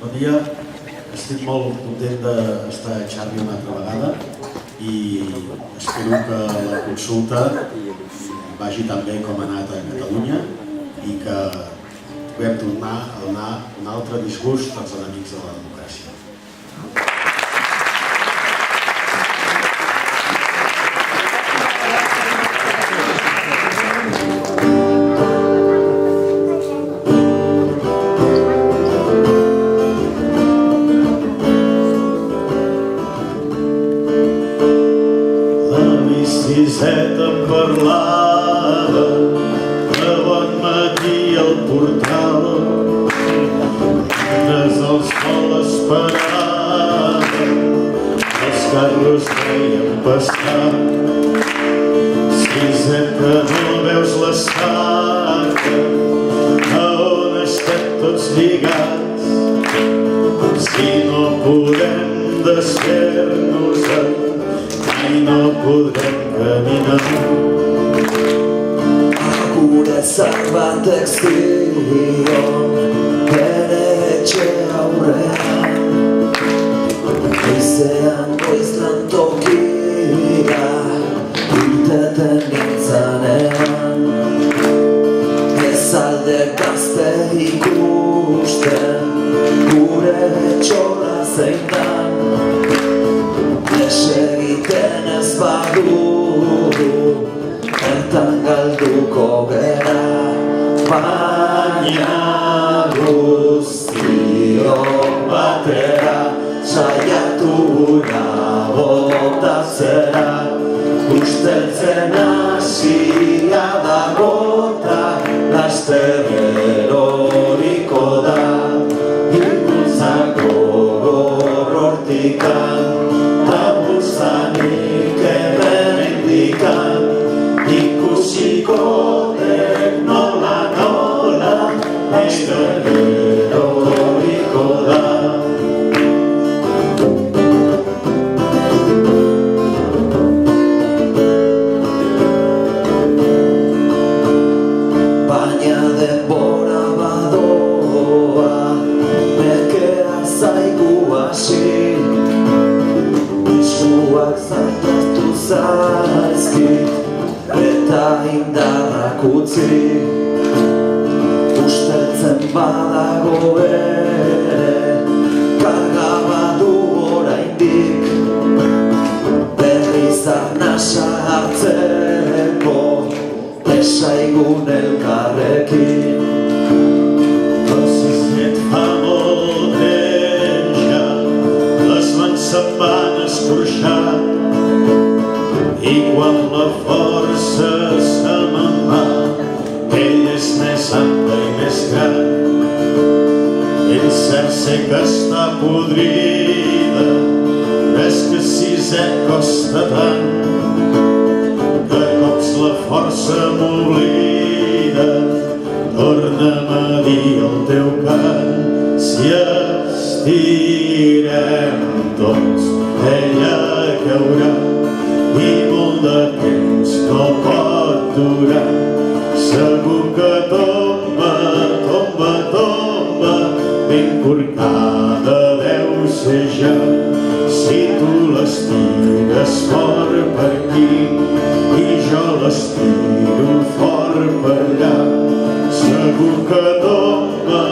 Bon dia, estic molt content d'estar a Xàbia una altra vegada i espero que la consulta vagi tan bé com ha anat a Catalunya i que puguem tornar a donar un altre disgust als enemics de la democràcia. Ciseta em parlava de bon matí al portal, des del sol esperaven, els carros veien passar. Ciseta, no veus l'estaca a on estem tots lligats? Si no podem desfer-nos-en, mai no podrem caminar. Guretzat batek zion bere etxe aurrean, goizean goiz lantokira irteten nintzanean. Ez alde gazte ikusten gure etxora zein dan, desegiten ez badugu bertan galduko gera. Baina guztiok batera saiatu gura botatzera, usteltzen hasia dagota laster eroriko da. Ikutzako gogor hortikan tabuzanik eberendikan, ikusiko dek nola eroriko da. Baina denbora badoa, nekea zaigu hasi, eskuak zaitaztu zaizkit eta indarrak utzi. Usteltzen badago ere karga badu oraindik, berriz arnasa hartzeko desaigun elkarrekin. Cisnet fa molt temps ja, les mans se'n van escorxar, i quan la força se me'n va, ell és més ample i més gran. És cert sé que està podrida, és que Ciset costa tant, que cops la força m'oblida. Torna'm a dir el teu cant, si estirem tots ella caurà, i molt de temps no pot durar. Segur que tomba, tomba, tomba, ben corcada deu ser ja. Si tu l'estires fort per aquí i jo l'estiro fort per allà, segur que tomba,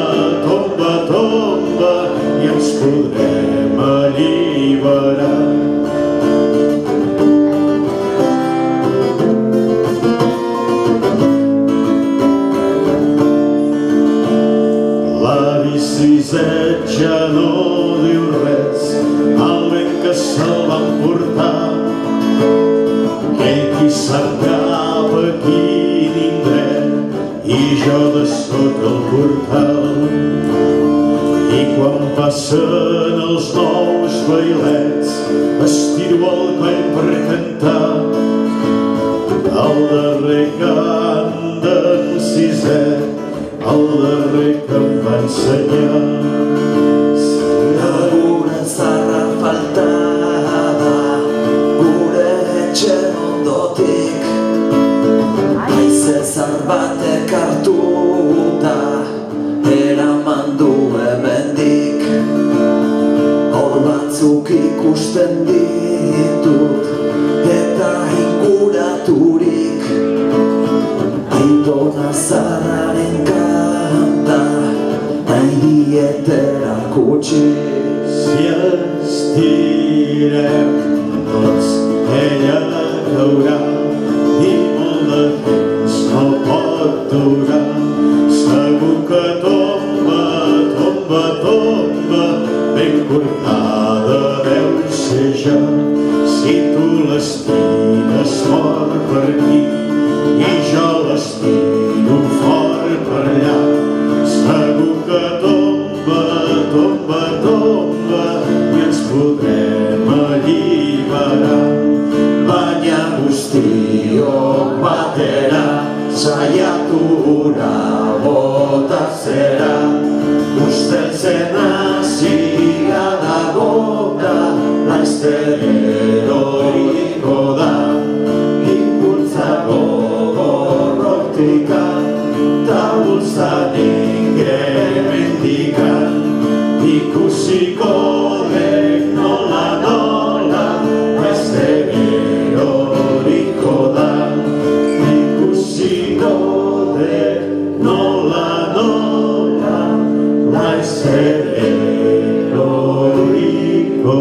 tomba, tomba, i ens podrem alliberar. Ciset ja no diu res, el vent que se'l va emportar, ell qui sap cap a quin indret, i jo de sota el portal. I quan passen els nous vailets, estiro el coll per cantar el darrer cant d'en Ciset, el darrer que em va ensenyar. Zura gure zarra faltada, gure etxe ondotik, haize zar batek hartuta eraman du hemendik. ikusten ditut eta inguraturik Aitona zaharraren kanta nahi dietera kutsi Si estirem tots, ella caurà i molt de temps no pot durar. Segur que tomba, tomba, tomba, ben cortada deu ser ja. Si tu l'estires fort per aquí i jo l'estiro fort per allà, segur que tomba, tomba, tomba i ens podrem alliberar. Baina guztiok batera saiatu hura botatzera usteltzen hasia dago da laizter eroriko da impultza gogorrotika ta bultzatik hemendikan ikusiko dek nola nola laizter eroriko da ikusiko dek nola nola laizter eroriko